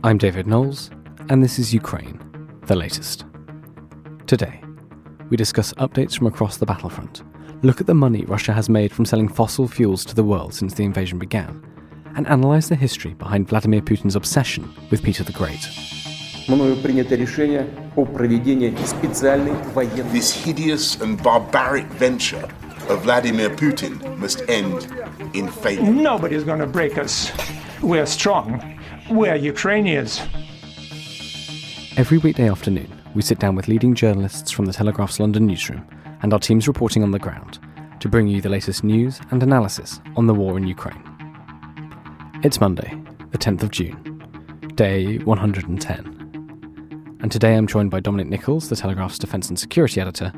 I'm David Knowles, and this is Ukraine, the latest. Today, we discuss updates from across the battlefront, look at the money Russia has made from selling fossil fuels to the world since the invasion began, and analyse the history behind Vladimir Putin's obsession with Peter the Great. This hideous and barbaric venture of Vladimir Putin must end in failure. Nobody's going to break us. We're strong. We're Ukrainians. Every weekday afternoon, we sit down with leading journalists from the Telegraph's London newsroom and our teams reporting on the ground to bring you the latest news and analysis on the war in Ukraine. It's Monday, the 10th of June, day 110. And today I'm joined by Dominic Nicholls, the Telegraph's Defence and Security Editor,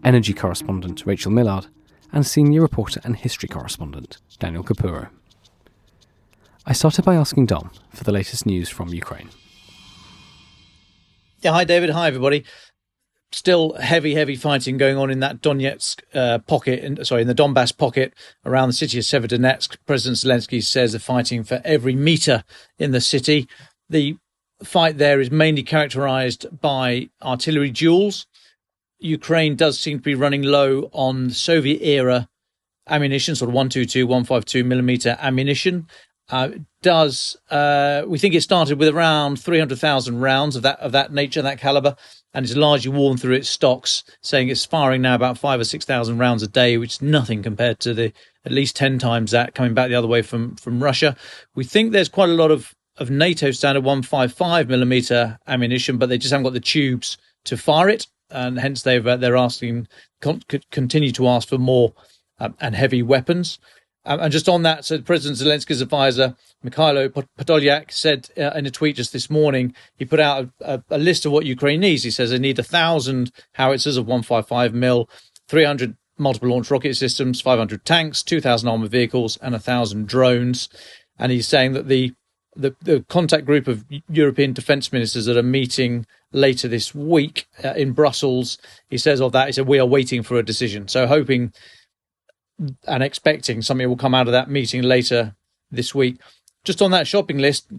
Energy Correspondent Rachel Millard, and Senior Reporter and History Correspondent Daniel Capurro. I started by asking Dom for the latest news from Ukraine. Yeah, hi David, hi everybody. Still heavy fighting going on in that Donetsk pocket, in the Donbas pocket around the city of Severodonetsk. President Zelensky says they're fighting for every metre in the city. The fight there is mainly characterised by artillery duels. Ukraine does seem to be running low on Soviet-era ammunition, sort of 122, 152 millimetre ammunition. We think it started with around 300,000 rounds of that nature, that calibre, and it's largely worn through its stocks, saying it's firing now about 5,000 or 6,000 rounds a day, which is nothing compared to the at least 10 times that coming back the other way from Russia. We think there's quite a lot of NATO standard 155 millimetre ammunition, but they just haven't got the tubes to fire it, and hence they're asking, continue to ask for more and heavy weapons. And just on that, so President Zelensky's advisor, Mikhailo Podolyak, said in a tweet just this morning, he put out a list of what Ukraine needs. He says they need 1,000 howitzers of 155 mil, 300 multiple launch rocket systems, 500 tanks, 2,000 armoured vehicles, and 1,000 drones. And he's saying that the contact group of European defence ministers that are meeting later this week in Brussels, he said we are waiting for a decision. So hoping and expecting something will come out of that meeting later this week. Just on that shopping list,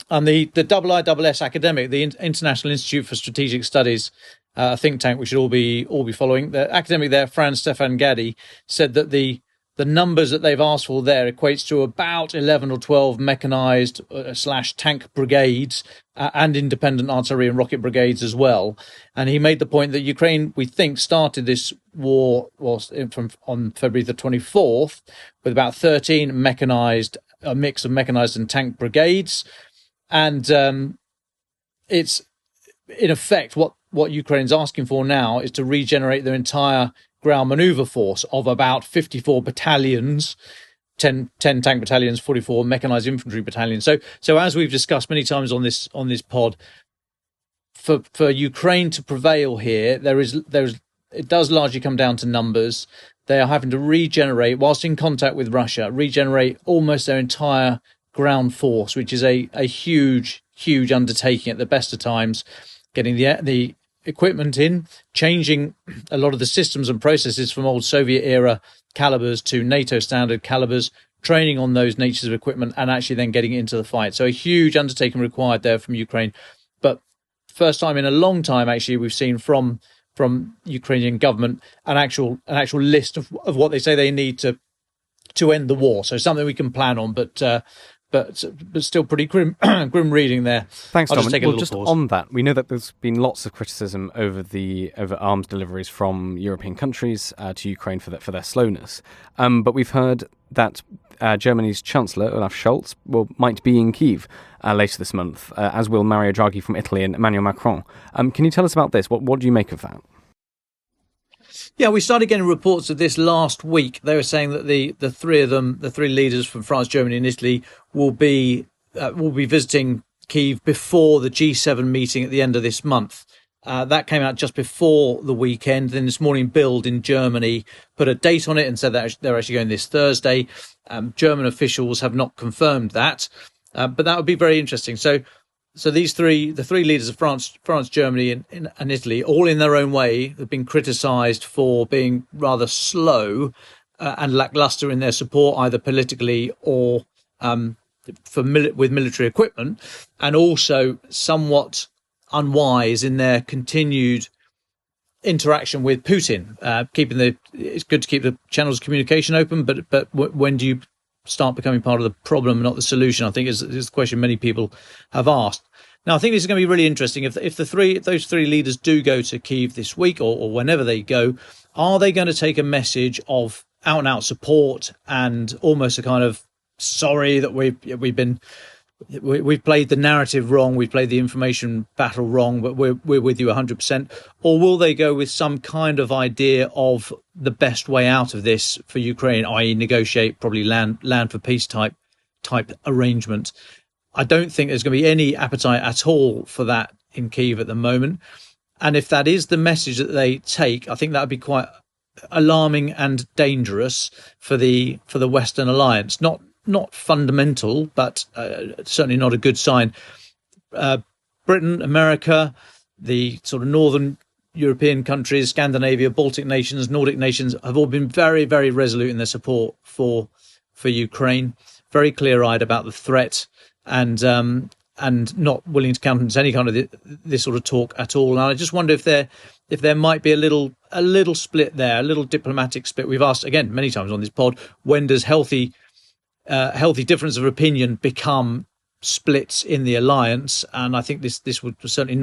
and the IISS academic, the International Institute for Strategic Studies, a think tank we should all be following. The academic there, Franz Stefan Gadi, said that the numbers that they've asked for there equates to about 11 or 12 mechanised / tank brigades and independent artillery and rocket brigades as well. And he made the point that Ukraine, we think, started this war on February the 24th with about 13 mechanised, a mix of mechanised and tank brigades. And it's, in effect, what Ukraine's asking for now is to regenerate their entire ground manoeuvre force of about 54 battalions, 10 tank battalions, 44 mechanised infantry battalions. So as we've discussed many times on this pod, for Ukraine to prevail here, it does largely come down to numbers. They are having to regenerate, whilst in contact with Russia, regenerate almost their entire ground force, which is a huge undertaking at the best of times, getting the equipment in, changing a lot of the systems and processes from old Soviet-era calibers to NATO standard calibers, training on those natures of equipment, and actually then getting into the fight. So a huge undertaking required there from Ukraine. But first time in a long time, actually, we've seen from Ukrainian government an actual list of what they say they need to end the war. So something we can plan on, but still pretty grim reading there. Thanks, Dominic. Well, just pause. On that, we know that there's been lots of criticism over arms deliveries from European countries to Ukraine for their slowness. But we've heard that Germany's Chancellor Olaf Scholz might be in Kyiv later this month, as will Mario Draghi from Italy and Emmanuel Macron. Can you tell us about this? What do you make of that? Yeah, we started getting reports of this last week. They were saying that the three of them, the three leaders from France, Germany and Italy, will be visiting Kyiv before the G7 meeting at the end of this month. That came out just before the weekend. Then this morning, Bild in Germany put a date on it and said that they're actually going this Thursday. German officials have not confirmed that, but that would be very interesting. So these the three leaders of France, Germany, and Italy, all in their own way, have been criticised for being rather slow and lacklustre in their support, either politically or with military equipment, and also somewhat unwise in their continued interaction with Putin. It's good to keep the channels of communication open, but when do you start becoming part of the problem, not the solution? I think is the question many people have asked. Now, I think this is going to be really interesting. If those three leaders do go to Kyiv this week or whenever they go, are they going to take a message of out and out support and almost a kind of sorry that we've played the narrative wrong, we've played the information battle wrong, but we're with you 100%? Or will they go with some kind of idea of the best way out of this for Ukraine, i.e. negotiate, probably land for peace type arrangement? I don't think there's going to be any appetite at all for that in Kyiv at the moment. And if that is the message that they take, I think that would be quite alarming and dangerous for the Western alliance. Not fundamental, but certainly not a good sign. Britain, America, the sort of northern European countries, Scandinavia, Baltic nations, Nordic nations have all been very, very resolute in their support for Ukraine, very clear-eyed about the threat, and not willing to countenance any kind of this sort of talk at all. And I just wonder if there might be a little split there, a little diplomatic split. We've asked again many times on this pod, when does healthy difference of opinion become splits in the alliance? And I think this would certainly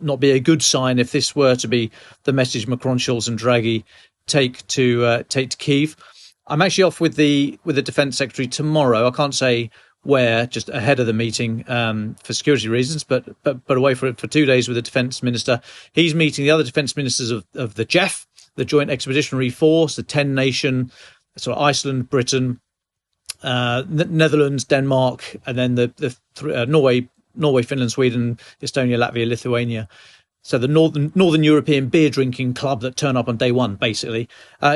not be a good sign if this were to be the message Macron, Scholz and Draghi take to Kyiv. I'm actually off with the Defence Secretary tomorrow. I can't say where, just ahead of the meeting for security reasons, but away for 2 days with the Defence Minister. He's meeting the other Defence Ministers of the JEF, the Joint Expeditionary Force, the 10-nation, sort of Iceland, Britain, Netherlands, Denmark, and then the Norway, Finland, Sweden, Estonia, Latvia, Lithuania. So the Northern European beer drinking club that turn up on day one, basically.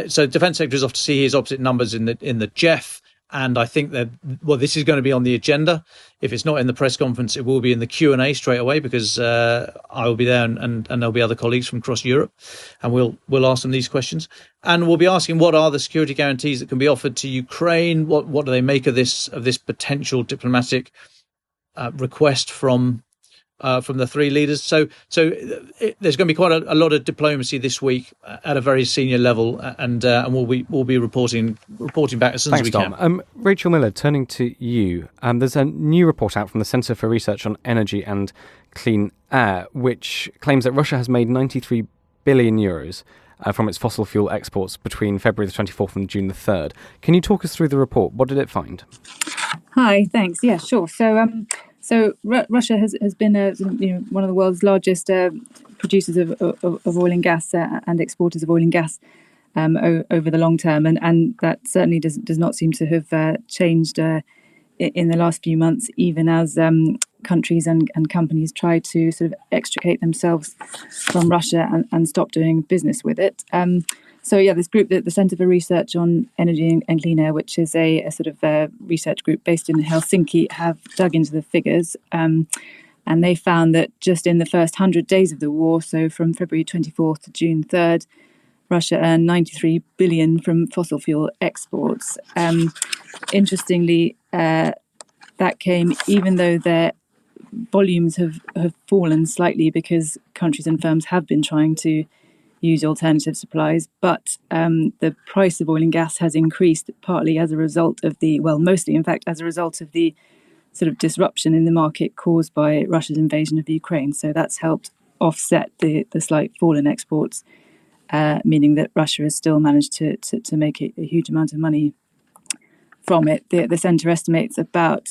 So Defence Secretary is off to see his opposite numbers in the JEF. And I think that, this is going to be on the agenda. If it's not in the press conference, it will be in the Q&A straight away, because I will be there and there'll be other colleagues from across Europe, and we'll ask them these questions. And we'll be asking, what are the security guarantees that can be offered to Ukraine? What do they make of this potential diplomatic request from the three leaders? So there's going to be quite a lot of diplomacy this week at a very senior level, and we'll be reporting back as soon as we can. Rachel Millard, turning to you, there's a new report out from the Centre for Research on Energy and Clean Air, which claims that Russia has made 93 billion euros from its fossil fuel exports between February the 24th and June the 3rd. Can you talk us through the report? What did it find? Hi, thanks. Yeah, sure. So Russia has been one of the world's largest producers of oil and gas and exporters of oil and gas over the long term, and that certainly does not seem to have changed in the last few months, even as countries and companies try to sort of extricate themselves from Russia and stop doing business with it. This group, the Centre for Research on Energy and Clean Air, which is a sort of research group based in Helsinki, have dug into the figures, and they found that just in the first 100 days of the war, so from February 24th to June 3rd, Russia earned 93 billion from fossil fuel exports. Interestingly, that came even though their volumes have fallen slightly, because countries and firms have been trying to use alternative supplies, but the price of oil and gas has increased, partly as a result of mostly in fact as a result of the sort of disruption in the market caused by Russia's invasion of Ukraine. So that's helped offset the slight fall in exports, meaning that Russia has still managed to make a huge amount of money from it. The centre estimates that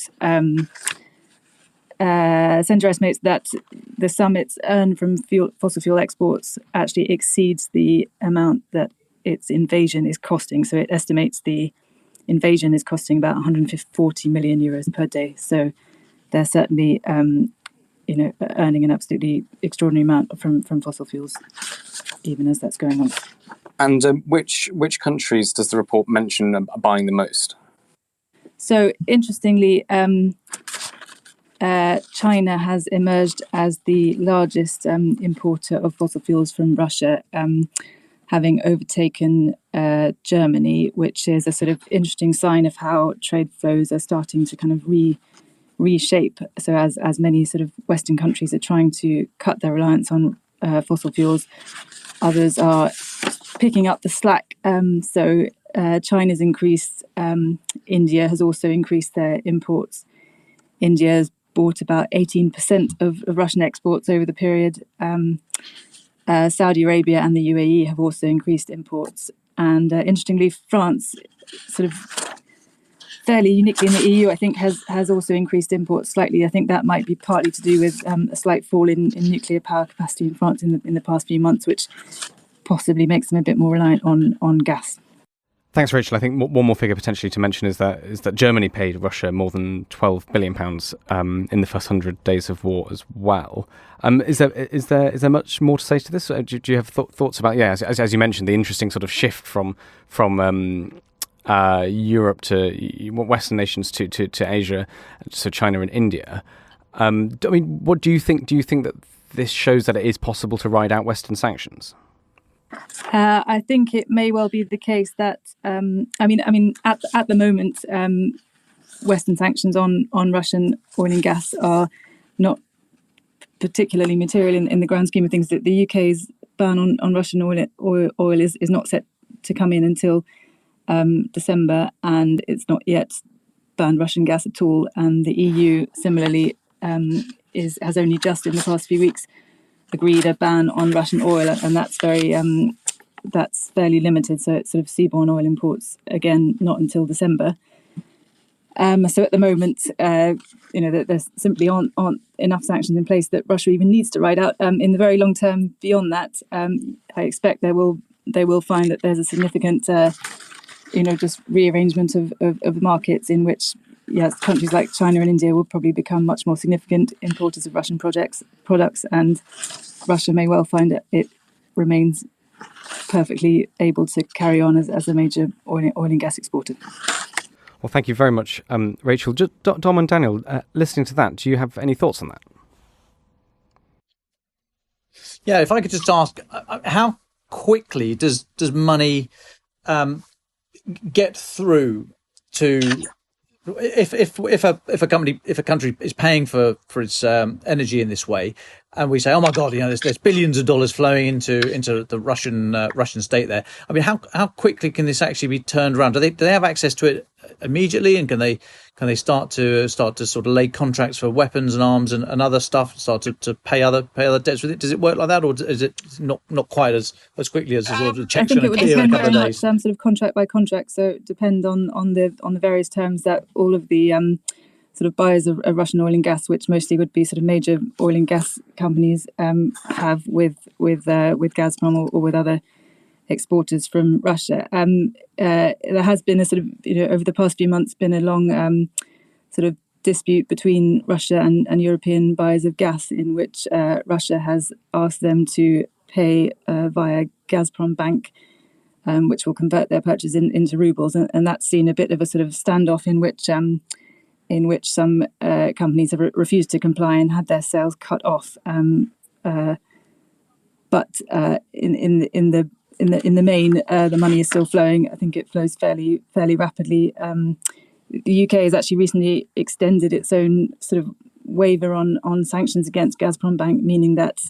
the sum it's earned from fossil fuel exports actually exceeds the amount that its invasion is costing. So it estimates the invasion is costing about 140 million euros per day. So they're certainly, earning an absolutely extraordinary amount from fossil fuels, even as that's going on. And which countries does the report mention are buying the most? So interestingly, China has emerged as the largest importer of fossil fuels from Russia, having overtaken Germany, which is a sort of interesting sign of how trade flows are starting to kind of reshape. So as many sort of Western countries are trying to cut their reliance on fossil fuels, others are picking up the slack. So China's increased. India has also increased their imports. India has bought about 18% of Russian exports over the period. Saudi Arabia and the UAE have also increased imports. And interestingly, France, sort of fairly uniquely in the EU, I think, has also increased imports slightly. I think that might be partly to do with a slight fall in nuclear power capacity in France in the past few months, which possibly makes them a bit more reliant on gas. Thanks, Rachel. I think one more figure potentially to mention is that Germany paid Russia more than £12 billion in the first 100 days of war as well. Is there much more to say to this? Do you have thoughts about as you mentioned, the interesting sort of shift from Europe to Western nations to Asia, so China and India? I mean, what do you think? Do you think that this shows that it is possible to ride out Western sanctions? I think it may well be the case that at the moment, Western sanctions on Russian oil and gas are not particularly material in the grand scheme of things. That the UK's ban on Russian oil is not set to come in until December, and it's not yet banned Russian gas at all. And the EU similarly has only just in the past few weeks agreed a ban on Russian oil, and that's fairly limited. So it's sort of seaborne oil imports again, not until December. So at the moment, there simply aren't enough sanctions in place that Russia even needs to ride out. In the very long term, beyond that, I expect they will find that there's a significant, just rearrangement of the markets in which, yes, countries like China and India will probably become much more significant importers of Russian products, and Russia may well find it remains perfectly able to carry on as a major oil and gas exporter. Well, thank you very much, Rachel. Just, Dom and Daniel, listening to that, do you have any thoughts on that? Yeah, if I could just ask, how quickly does money get through to if a country is paying for its energy in this way, and we say, oh my God, there's billions of dollars flowing into the Russian state there. I mean, how quickly can this actually be turned around? Do they have access to it immediately, and can they start to sort of lay contracts for weapons and arms and other stuff, start to pay other debts with it? Does it work like that, or is it not quite as quickly as sort of the checks going to clear in a couple of days? Sort of contract by contract, so it depends on the various terms that all of the sort of buyers of Russian oil and gas, which mostly would be sort of major oil and gas companies, have with Gazprom or with other exporters from Russia. There has been a sort of, over the past few months, been a long sort of dispute between Russia and European buyers of gas, in which Russia has asked them to pay via Gazprom Bank, which will convert their purchase into rubles, and that's seen a bit of a sort of standoff in which some companies have refused to comply and had their sales cut off. But in the main, the money is still flowing. I think it flows fairly rapidly. The UK has actually recently extended its own sort of waiver on sanctions against Gazprom Bank, meaning that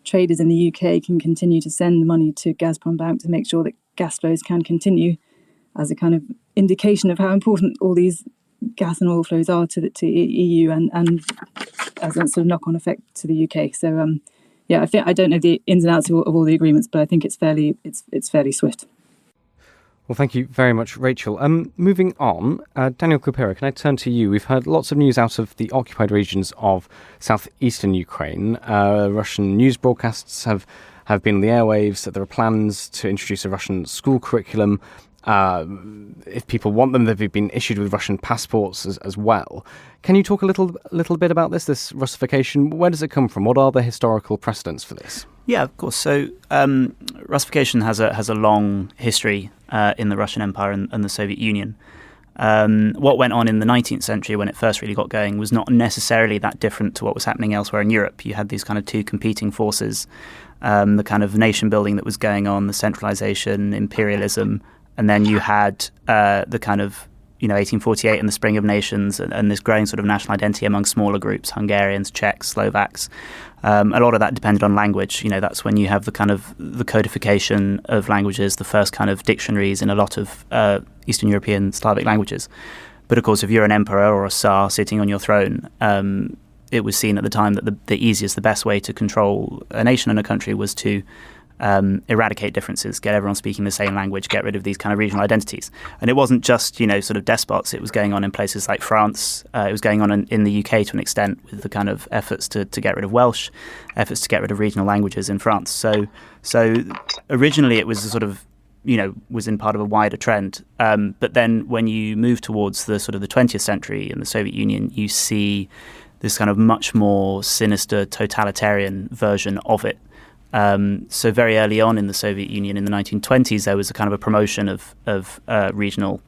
traders in the UK can continue to send money to Gazprom Bank to make sure that gas flows can continue, as a kind of indication of how important all these gas and oil flows are to EU and as a sort of knock-on effect to the UK. So I don't know the ins and outs of all the agreements, but I think it's fairly swift. Well, thank you very much, Rachel. Moving on, Daniel Capurro, can I turn to you? We've heard lots of news out of the occupied regions of southeastern Ukraine. Russian news broadcasts have been on the airwaves. There are plans to introduce a Russian school curriculum. If people want them, they've been issued with Russian passports as well. Can you talk a little bit about this Russification? Where does it come from? What are the historical precedents for this? Yeah, of course. So Russification has a long history in the Russian Empire and the Soviet Union. What went on in the 19th century when it first really got going was not necessarily that different to what was happening elsewhere in Europe. You had these kind of two competing forces, the kind of nation building that was going on, the centralization, imperialism, and then you had the kind of 1848 and the Spring of Nations and this growing sort of national identity among smaller groups, Hungarians, Czechs, Slovaks. A lot of that depended on language. That's when you have the codification of languages, the first kind of dictionaries in a lot of Eastern European Slavic languages. But of course, if you're an emperor or a Tsar sitting on your throne, it was seen at the time that the easiest, the best way to control a nation and a country was to eradicate differences, get everyone speaking the same language, get rid of these kind of regional identities. And it wasn't just, sort of despots. It was going on in places like France. It was going on in the UK to an extent with the kind of efforts to get rid of Welsh, efforts to get rid of regional languages in France. So originally it was a sort of, was in part of a wider trend. But then when you move towards the sort of the 20th century in the Soviet Union, you see this kind of much more sinister totalitarian version of it. So very early on in the Soviet Union in the 1920s, there was a kind of a promotion of regional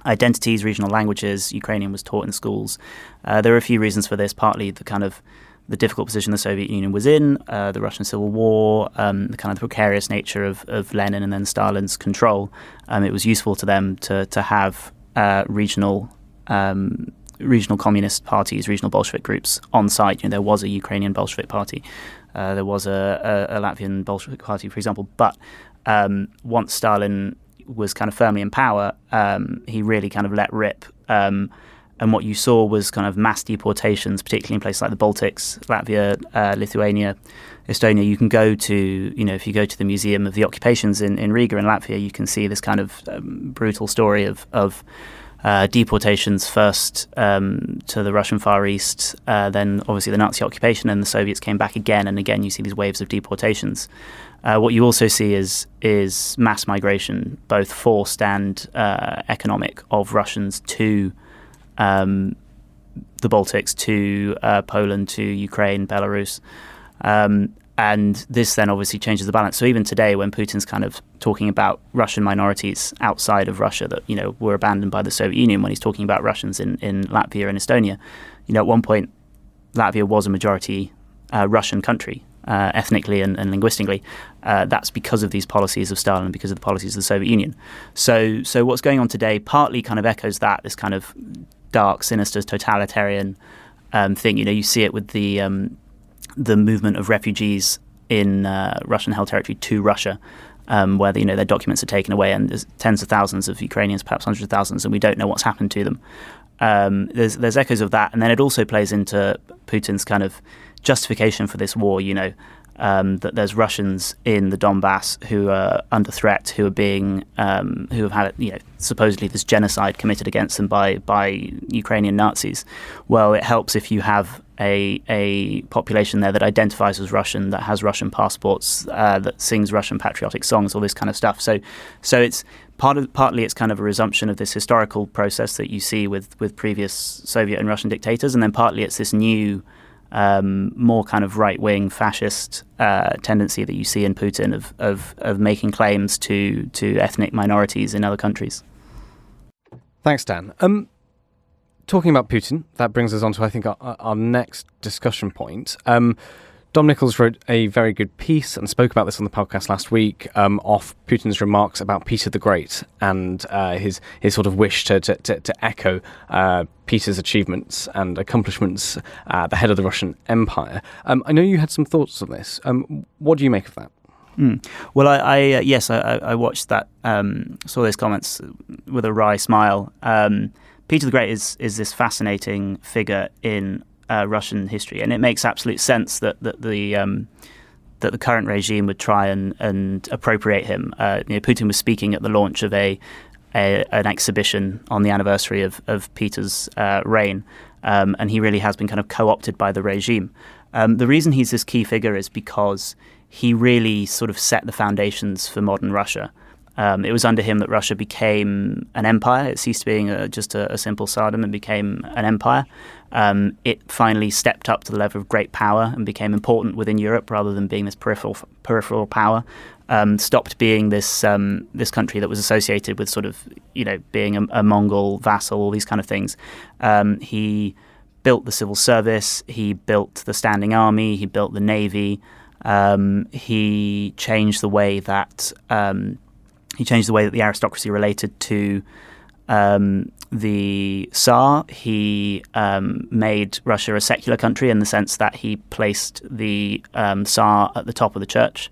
identities, regional languages. Ukrainian was taught in schools. There were a few reasons for this, partly the difficult position the Soviet Union was in, the Russian Civil War, the kind of precarious nature of Lenin and then Stalin's control. It was useful to them to have regional communist parties, regional Bolshevik groups on site. There was a Ukrainian Bolshevik party. There was a Latvian Bolshevik party, for example. But once Stalin was kind of firmly in power, he really kind of let rip. And what you saw was kind of mass deportations, particularly in places like the Baltics, Latvia, Lithuania, Estonia. You can go to, if you go to the Museum of the Occupations in Riga in Latvia, you can see this kind of brutal story of deportations first to the Russian Far East, then obviously the Nazi occupation, and the Soviets came back again and again. You see these waves of deportations. What you also see is mass migration, both forced and economic, of Russians to the Baltics, to Poland, to Ukraine, Belarus. And this then obviously changes the balance. So even today, when Putin's kind of talking about Russian minorities outside of Russia that, were abandoned by the Soviet Union, when he's talking about Russians in Latvia and Estonia, at one point, Latvia was a majority Russian country, ethnically and linguistically. That's because of these policies of Stalin and because of the policies of the Soviet Union. So what's going on today partly kind of echoes that, this kind of dark, sinister, totalitarian thing. You see it with the movement of refugees in Russian-held territory to Russia, where their documents are taken away, and there's tens of thousands of Ukrainians, perhaps hundreds of thousands, and we don't know what's happened to them. There's echoes of that, and then it also plays into Putin's kind of justification for this war. That there's Russians in the Donbas who are under threat, who have had supposedly this genocide committed against them by Ukrainian Nazis. Well, it helps if you have a population there that identifies as Russian, that has Russian passports, that sings Russian patriotic songs, all this kind of stuff. So it's partly it's kind of a resumption of this historical process that you see with previous Soviet and Russian dictators, and then partly it's this new more kind of right-wing fascist tendency that you see in Putin of making claims to ethnic minorities in other countries. Thanks, Dan. Talking about Putin, that brings us on to, I think, our next discussion point. Dom Nicholls wrote a very good piece and spoke about this on the podcast last week, off Putin's remarks about Peter the Great and his sort of wish to echo Peter's achievements and accomplishments at the head of the Russian Empire. I know you had some thoughts on this. What do you make of that? Well, I watched that, saw those comments with a wry smile. Peter the Great is this fascinating figure in Russian history, and it makes absolute sense that the current regime would try and appropriate him. Putin was speaking at the launch of an exhibition on the anniversary of Peter's reign, and he really has been kind of co-opted by the regime. The reason he's this key figure is because he really sort of set the foundations for modern Russia. It was under him that Russia became an empire. It ceased being just a simple tsardom and became an empire. It finally stepped up to the level of great power and became important within Europe rather than being this peripheral power. Stopped being this country that was associated with sort of being a Mongol vassal, all these kind of things. He built the civil service. He built the standing army. He built the navy. He changed the way that the aristocracy related to the Tsar, he made Russia a secular country in the sense that he placed the Tsar at the top of the church,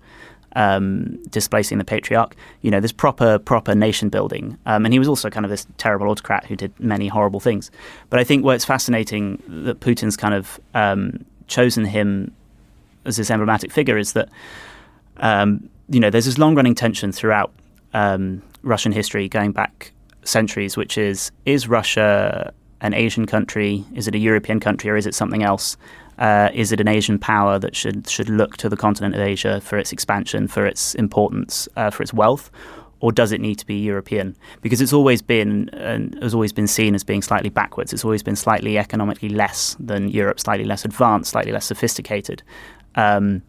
displacing the patriarch. This proper nation building. And he was also kind of this terrible autocrat who did many horrible things. But I think where it's fascinating that Putin's kind of chosen him as this emblematic figure is that, there's this long-running tension throughout Russian history going back centuries, which is Russia an Asian country? Is it a European country, or is it something else? Is it an Asian power that should look to the continent of Asia for its expansion, for its importance, for its wealth? Or does it need to be European? Because it's always been seen as being slightly backwards. It's always been slightly economically less than Europe, slightly less advanced, slightly less sophisticated. And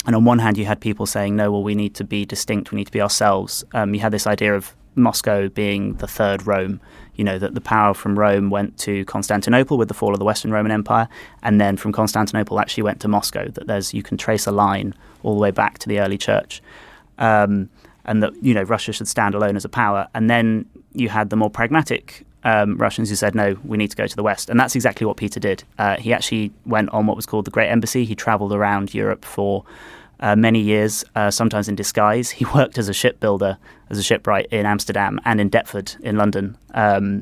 on one hand, you had people saying, no, well, we need to be distinct. We need to be ourselves. You had this idea of Moscow being the third Rome, that the power from Rome went to Constantinople with the fall of the Western Roman Empire, and then from Constantinople actually went to Moscow, that you can trace a line all the way back to the early church. And that, Russia should stand alone as a power. And then you had the more pragmatic Russians who said, no, we need to go to the West. And that's exactly what Peter did. He actually went on what was called the Great Embassy. He traveled around Europe for many years, sometimes in disguise. He worked as a shipbuilder, as a shipwright in Amsterdam and in Deptford in London,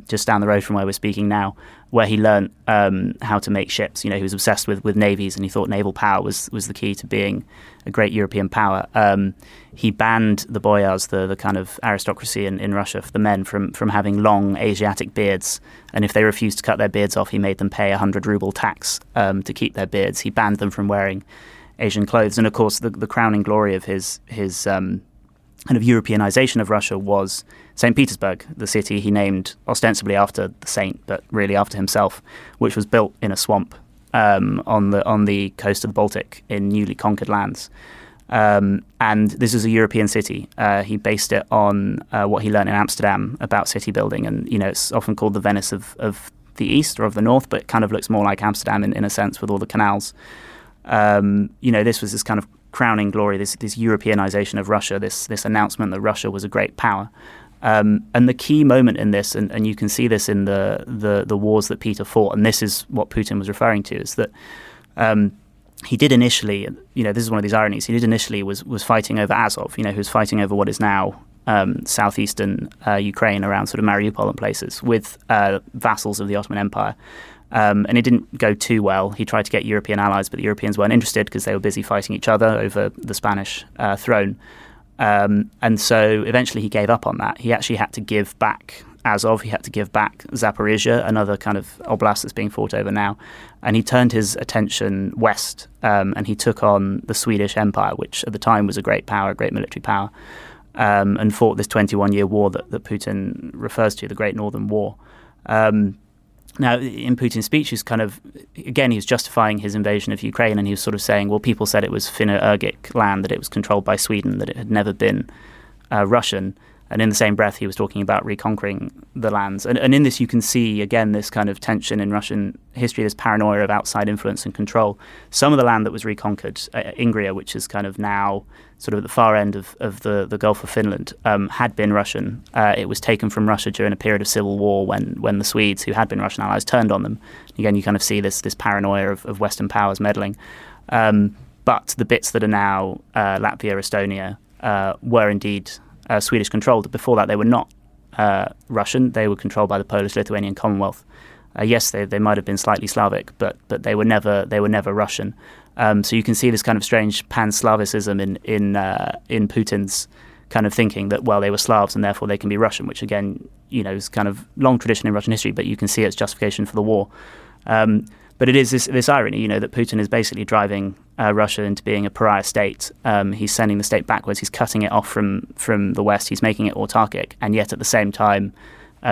just down the road from where we're speaking now, where he learnt how to make ships. He was obsessed with navies, and he thought naval power was the key to being a great European power. He banned the boyars, the kind of aristocracy in Russia, for the men, from having long Asiatic beards. And if they refused to cut their beards off, he made them pay 100 ruble tax to keep their beards. He banned them from wearing Asian clothes. And of course, the crowning glory of his kind of Europeanization of Russia was St. Petersburg, the city he named ostensibly after the saint, but really after himself, which was built in a swamp on the coast of the Baltic in newly conquered lands. And this is a European city. He based it on what he learned in Amsterdam about city building. And, it's often called the Venice of the East or of the North, but it kind of looks more like Amsterdam in a sense, with all the canals. This was this kind of crowning glory, this Europeanization of Russia, this announcement that Russia was a great power. And the key moment in this, and you can see this in the wars that Peter fought, and this is what Putin was referring to, is that he did initially, this is one of these ironies, he did initially was fighting over Azov, he was fighting over what is now southeastern Ukraine, around sort of Mariupol and places, with vassals of the Ottoman Empire. And it didn't go too well. He tried to get European allies, but the Europeans weren't interested because they were busy fighting each other over the Spanish throne. And so eventually he gave up on that. He actually had to give back Azov. He had to give back Zaporizhia, another kind of oblast that's being fought over now. And he turned his attention west, and he took on the Swedish Empire, which at the time was a great power, a great military power, and fought this 21-year war that Putin refers to, the Great Northern War. Now, in Putin's speech, he's kind of, again, he was justifying his invasion of Ukraine, and he was sort of saying, well, people said it was Finno-Ugric land, that it was controlled by Sweden, that it had never been Russian. And in the same breath, he was talking about reconquering the lands. And in this, you can see, again, this kind of tension in Russian history, this paranoia of outside influence and control. Some of the land that was reconquered, Ingria, which is kind of now sort of at the far end of the Gulf of Finland, had been Russian. It was taken from Russia during a period of civil war when the Swedes, who had been Russian allies, turned on them. Again, you kind of see this paranoia of Western powers meddling. But the bits that are now Latvia, Estonia, were indeed Swedish controlled. Before that, they were not Russian. They were controlled by the Polish-Lithuanian Commonwealth. Yes, they might have been slightly Slavic, but they were never Russian. So you can see this kind of strange pan-Slavicism in Putin's kind of thinking that, well, they were Slavs and therefore they can be Russian, which again, is kind of long tradition in Russian history, but you can see its justification for the war. But it is this irony, that Putin is basically driving Russia into being a pariah state. He's sending the state backwards. He's cutting it off from the West. He's making it autarkic, and yet at the same time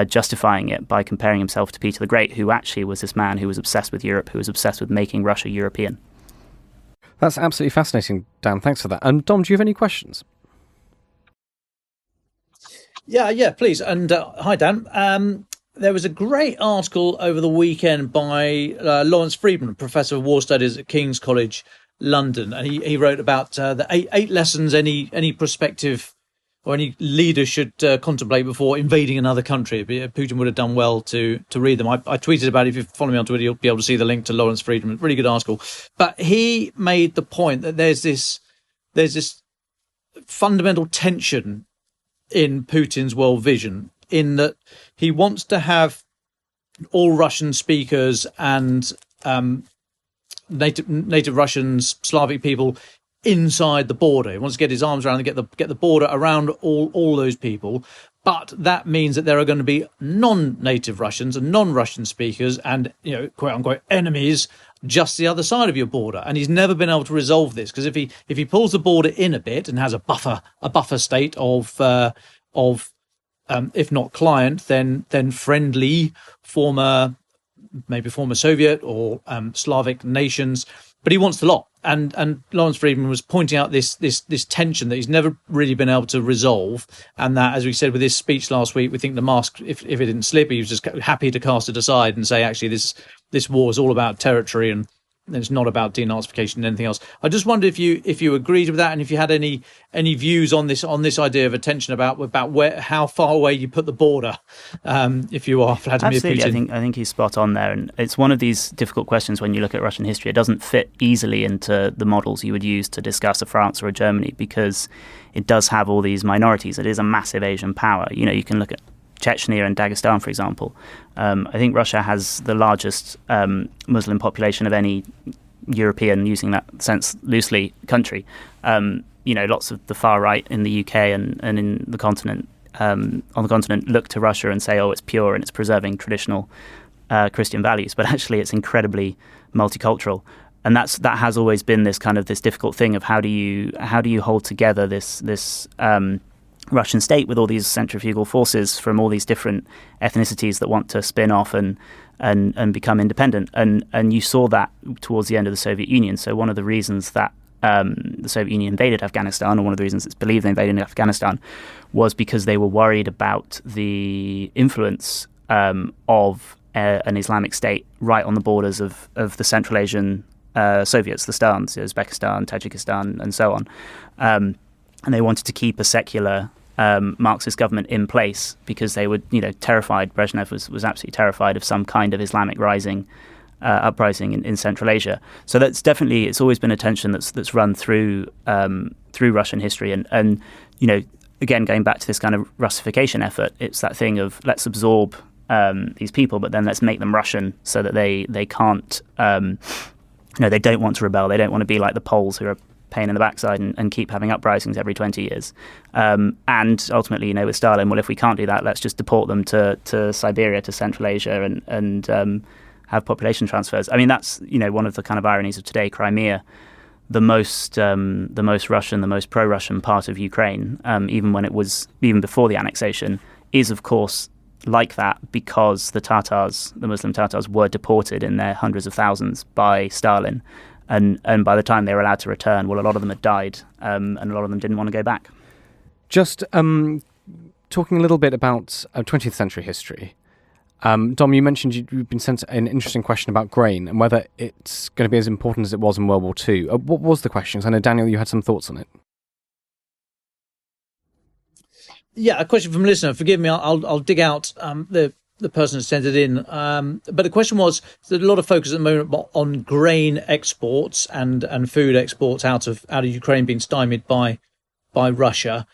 justifying it by comparing himself to Peter the Great, who actually was this man who was obsessed with Europe, who was obsessed with making Russia European. That's absolutely fascinating, Dan. Thanks for that. And Dom, do you have any questions? Yeah, please. And hi, Dan. There was a great article over the weekend by Lawrence Freedman, Professor of War Studies at King's College, London. And he wrote about the eight lessons any prospective or any leader should contemplate before invading another country. Putin would have done well to read them. I tweeted about it. If you follow me on Twitter, you'll be able to see the link to Lawrence Friedman. Really good article. But he made the point that there's this fundamental tension in Putin's world vision, in that he wants to have all Russian speakers and native Russians, Slavic people inside the border. He wants to get his arms around and get the border around all those people. But that means that there are going to be non-native Russians and non-Russian speakers and, quote unquote, enemies just the other side of your border. And he's never been able to resolve this, because if he pulls the border in a bit and has a buffer state of if not client, then friendly former Soviet or Slavic nations, but he wants the lot. And Lawrence Friedman was pointing out this tension that he's never really been able to resolve, and that, as we said with his speech last week, we think the mask, if it didn't slip, he was just happy to cast it aside and say, actually, this war is all about territory and it's not about denazification and anything else. I just wondered if you agreed with that, and if you had any views on this idea of attention about how far away you put the border, if you are Vladimir Absolutely. Putin. I think he's spot on there, and it's one of these difficult questions when you look at Russian history. It doesn't fit easily into the models you would use to discuss a France or a Germany, because it does have all these minorities. It is a massive Asian power. You can look at Chechnya and Dagestan, for example. I think Russia has the largest Muslim population of any European, using that sense loosely, country. Lots of the far right in the UK and in the continent, on the continent, look to Russia and say, oh, it's pure and it's preserving traditional Christian values. But actually, it's incredibly multicultural. And that has always been this difficult thing of how do you hold together this Russian state with all these centrifugal forces from all these different ethnicities that want to spin off and become independent. And you saw that towards the end of the Soviet Union. So one of the reasons that the Soviet Union invaded Afghanistan, or one of the reasons it's believed they invaded Afghanistan, was because they were worried about the influence of an Islamic state right on the borders of the Central Asian Soviets, the Stans, Uzbekistan, Tajikistan, and so on. And they wanted to keep a secular Marxist government in place because they were, terrified. Brezhnev was absolutely terrified of some kind of Islamic uprising in Central Asia. So that's definitely, it's always been a tension that's run through Russian history. And again, going back to this kind of Russification effort, it's that thing of let's absorb these people, but then let's make them Russian so that they can't, they don't want to rebel. They don't want to be like the Poles who are pain in the backside and keep having uprisings every 20 years. And ultimately, with Stalin, well, if we can't do that, let's just deport them to Siberia, to Central Asia, and have population transfers. I mean, that's, one of the kind of ironies of today. Crimea, the most Russian, the most pro-Russian part of Ukraine, even before the annexation, is, of course, like that because the Muslim Tatars were deported in their hundreds of thousands by Stalin. And by the time they were allowed to return, well, a lot of them had died, and a lot of them didn't want to go back. Just talking a little bit about 20th century history. Dom, you mentioned you've been sent an interesting question about grain and whether it's going to be as important as it was in World War II. What was the question? 'Cause I know, Daniel, you had some thoughts on it. Yeah, a question from a listener. Forgive me, I'll dig out the person who sent it in. But the question was, there's a lot of focus at the moment on grain exports and food exports out of Ukraine being stymied by Russia.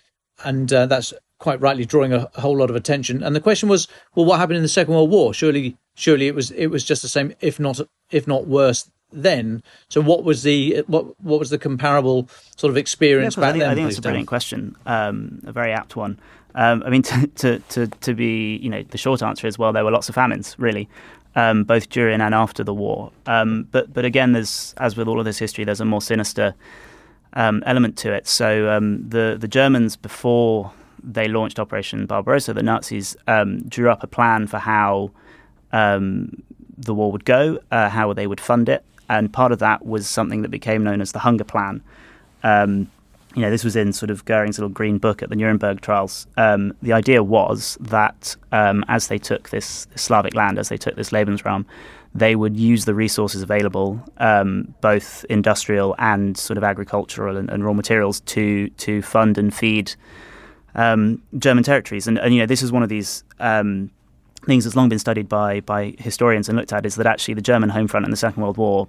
And that's quite rightly drawing a whole lot of attention. And the question was, well, what happened in the Second World War? Surely it was just the same, if not worse then. So what was the comparable sort of experience back then? I think that's a brilliant question, a very apt one. I mean, to be, the short answer is, well, there were lots of famines, really, both during and after the war. But again, as with all of this history, there's a more sinister element to it. So the Germans, before they launched Operation Barbarossa, the Nazis drew up a plan for how the war would go, how they would fund it. And part of that was something that became known as the Hunger Plan. This was in sort of Goering's little green book at the Nuremberg trials. The idea was that as they took this Slavic land, as they took this Lebensraum, they would use the resources available, both industrial and sort of agricultural and raw materials, to fund and feed German territories. And this is one of these things that's long been studied by historians and looked at, is that actually the German home front in the Second World War,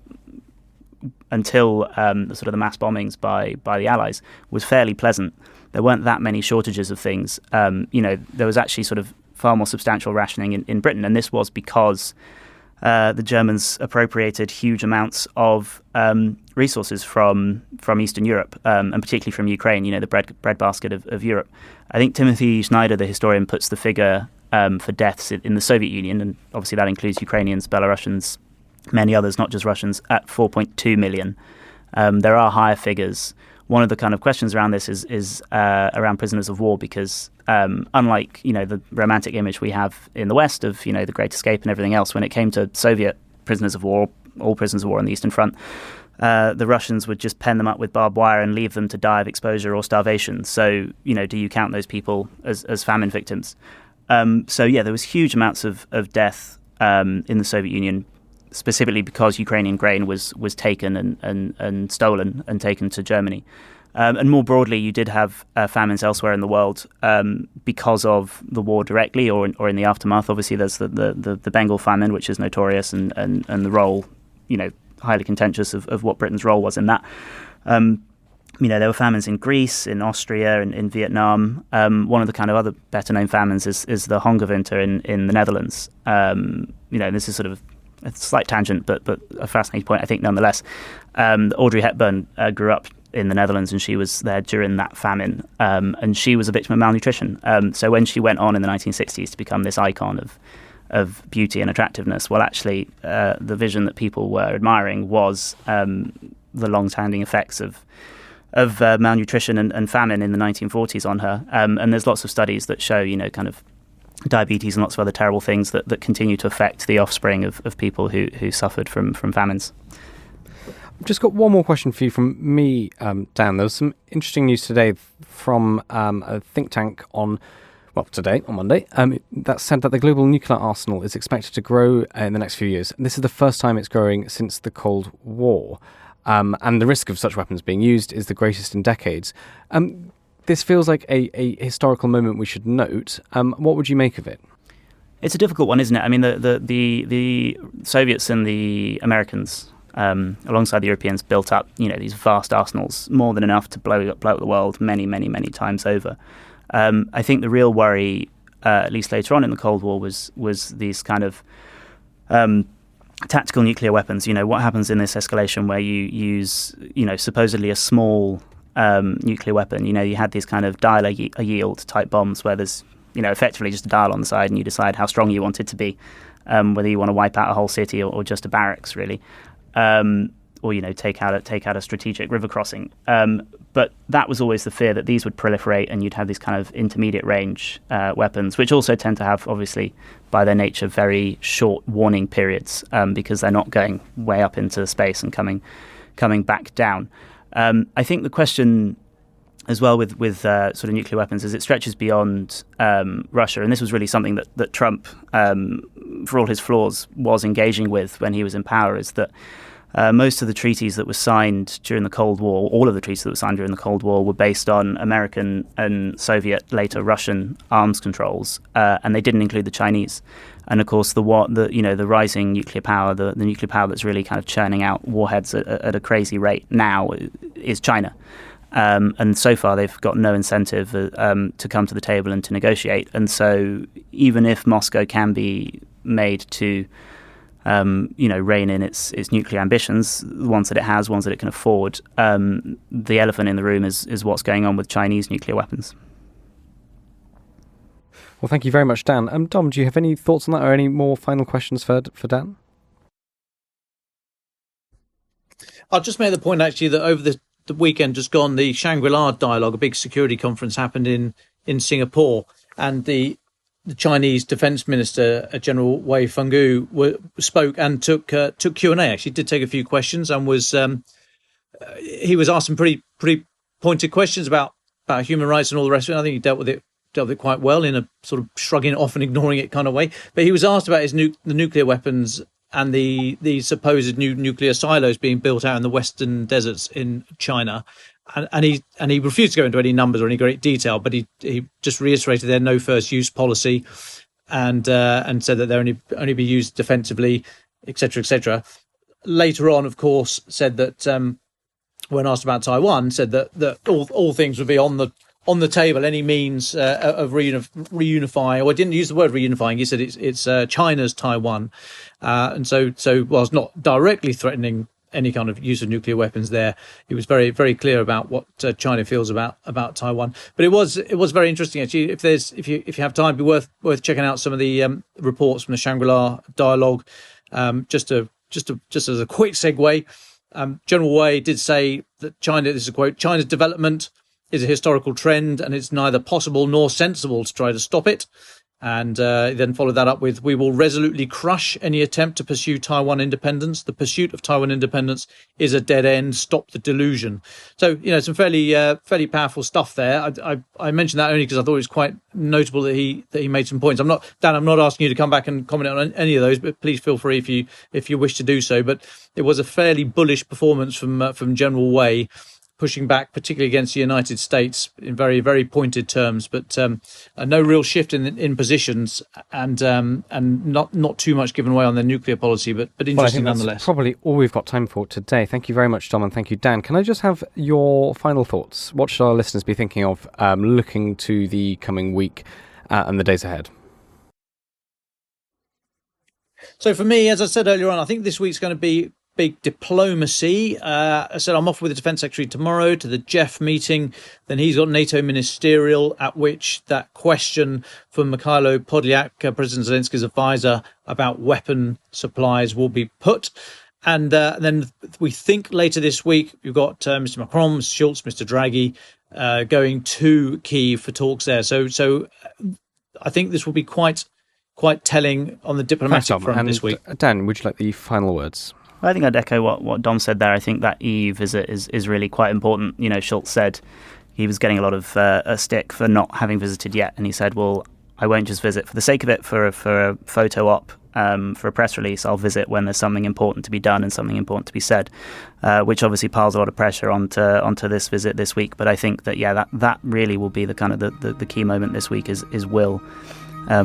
until the mass bombings by the Allies, was fairly pleasant. There weren't that many shortages of things. There was actually sort of far more substantial rationing in Britain, and this was because the Germans appropriated huge amounts of resources from Eastern Europe, and particularly from Ukraine, the breadbasket of Europe. I think Timothy Schneider, the historian, puts the figure for deaths in the Soviet Union, and obviously that includes Ukrainians, Belarusians, many others, not just Russians, at 4.2 million. There are higher figures. One of the kind of questions around this is around prisoners of war, because unlike the romantic image we have in the West of the Great Escape and everything else, when it came to Soviet prisoners of war, all prisoners of war on the Eastern Front, the Russians would just pen them up with barbed wire and leave them to die of exposure or starvation. So do you count those people as famine victims? There was huge amounts of death in the Soviet Union, specifically because Ukrainian grain was taken and stolen and taken to Germany. And more broadly, you did have famines elsewhere in the world because of the war directly or in the aftermath. Obviously, there's the Bengal famine, which is notorious, and the role, highly contentious of what Britain's role was in that. There were famines in Greece, in Austria, in Vietnam. One of the kind of other better-known famines is the Hongerwinter in the Netherlands. This is sort of a slight tangent, but a fascinating point, I think, nonetheless. Audrey Hepburn grew up in the Netherlands, and she was there during that famine, and she was a victim of malnutrition. So when she went on in the 1960s to become this icon of beauty and attractiveness, well, actually, the vision that people were admiring was the long-standing effects of malnutrition and famine in the 1940s on her. And there's lots of studies that show, kind of diabetes and lots of other terrible things that continue to affect the offspring of people who suffered from famines. I've just got one more question for you from me, Dan. There was some interesting news today from a think tank today, on Monday, that said that the global nuclear arsenal is expected to grow in the next few years. And this is the first time it's growing since the Cold War. And the risk of such weapons being used is the greatest in decades. This feels like a historical moment we should note. What would you make of it? It's a difficult one, isn't it? I mean, the Soviets and the Americans, alongside the Europeans, built up these vast arsenals, more than enough to blow up the world many, many, many times over. I think the real worry, at least later on in the Cold War, was these kind of tactical nuclear weapons. What happens in this escalation where you use supposedly a small nuclear weapon? You had these kind of dial a yield type bombs where there's effectively just a dial on the side, and you decide how strong you want it to be, whether you want to wipe out a whole city or just a barracks, really, or take out a strategic river crossing. But that was always the fear, that these would proliferate and you'd have these kind of intermediate range weapons, which also tend to have, obviously, by their nature, very short warning periods, because they're not going way up into space and coming back down. I think the question as well with sort of nuclear weapons is it stretches beyond Russia, and this was really something that Trump, for all his flaws, was engaging with when he was in power, is that most of the treaties that were signed during the Cold War, all of the treaties that were signed during the Cold War, were based on American and Soviet, later Russian arms controls, and they didn't include the Chinese. And of course, the rising nuclear power, the nuclear power that's really kind of churning out warheads at a crazy rate now is China. And so far, they've got no incentive to come to the table and to negotiate. And so, even if Moscow can be made to rein in its nuclear ambitions, the ones that it has, ones that it can afford, the elephant in the room is what's going on with Chinese nuclear weapons. Well, thank you very much, Dan. Dom, do you have any thoughts on that, or any more final questions for Dan? I'll just make the point, actually, that over the weekend just gone, the Shangri-La Dialogue, a big security conference, happened in Singapore, and the Chinese Defence Minister, General Wei Fenghu, spoke and took Q&A. Actually, did take a few questions, and he was asked some pretty pointed questions about human rights and all the rest of it. I think he dealt with it quite well in a sort of shrugging it off and ignoring it kind of way. But he was asked about the nuclear weapons and the supposed new nuclear silos being built out in the western deserts in China. And he refused to go into any numbers or any great detail, but he just reiterated their no first use policy, and said that they're only be used defensively, etc., etc. Later on, of course, said that when asked about Taiwan, said that all things would be on the table, any means of reunifying. Or didn't use the word reunifying. He said it's China's Taiwan, and so whilst not directly threatening any kind of use of nuclear weapons there, he was very, very clear about what China feels about Taiwan. But it was very interesting actually. If you have time, it'd be worth checking out some of the reports from the Shangri-La dialogue. Just as a quick segue, General Wei did say that China, this is a quote, China's development is a historical trend, and it's neither possible nor sensible to try to stop it. And then followed that up with, we will resolutely crush any attempt to pursue Taiwan independence. The pursuit of Taiwan independence is a dead end. Stop the delusion. So, some fairly powerful stuff there. I mentioned that only because I thought it was quite notable that he made some points. I'm not asking you to come back and comment on any of those, but please feel free if you wish to do so. But it was a fairly bullish performance from General Wei, pushing back, particularly against the United States, in very, very pointed terms, but no real shift in positions, and not too much given away on their nuclear policy, but interesting nonetheless. That's probably all we've got time for today. Thank you very much, Dom, and thank you, Dan. Can I just have your final thoughts? What should our listeners be thinking of looking to the coming week and the days ahead? So for me, as I said earlier on, I think this week's going to be big diplomacy. I said I'm off with the Defence Secretary tomorrow to the Jeff meeting. Then he's got NATO ministerial, at which that question from Mikhailo Podolyak, President Zelensky's advisor, about weapon supplies will be put. And then we think later this week we've got Mr. Macron, Mr. Schulz, Mr. Draghi going to Kyiv for talks there. So I think this will be quite telling on the diplomatic front this week. Dan, would you like the final words? I think I'd echo what Dom said there. I think that EU visit is really quite important. Schulz said he was getting a lot of stick for not having visited yet, and he said, well, I won't just visit for the sake of it, for a photo op, for a press release. I'll visit when there's something important to be done and something important to be said, which obviously piles a lot of pressure onto this visit this week. But I think that that really will be the kind of the key moment this week is will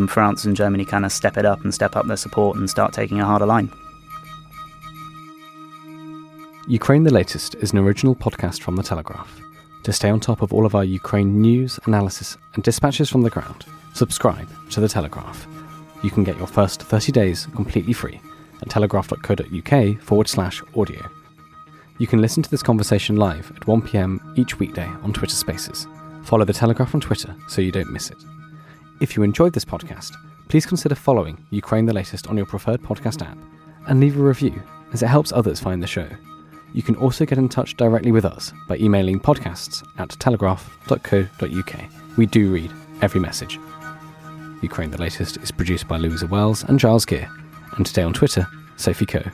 France and Germany kind of step it up and step up their support and start taking a harder line. Ukraine the Latest is an original podcast from The Telegraph. To stay on top of all of our Ukraine news, analysis and dispatches from the ground, subscribe to The Telegraph. You can get your first 30 days completely free at telegraph.co.uk/audio. You can listen to this conversation live at 1 p.m. each weekday on Twitter Spaces. Follow The Telegraph on Twitter so you don't miss it. If you enjoyed this podcast, please consider following Ukraine the Latest on your preferred podcast app and leave a review, as it helps others find the show. You can also get in touch directly with us by emailing podcasts@telegraph.co.uk. We do read every message. Ukraine the Latest is produced by Louisa Wells and Giles Gear, and today on Twitter, Sophie Coe.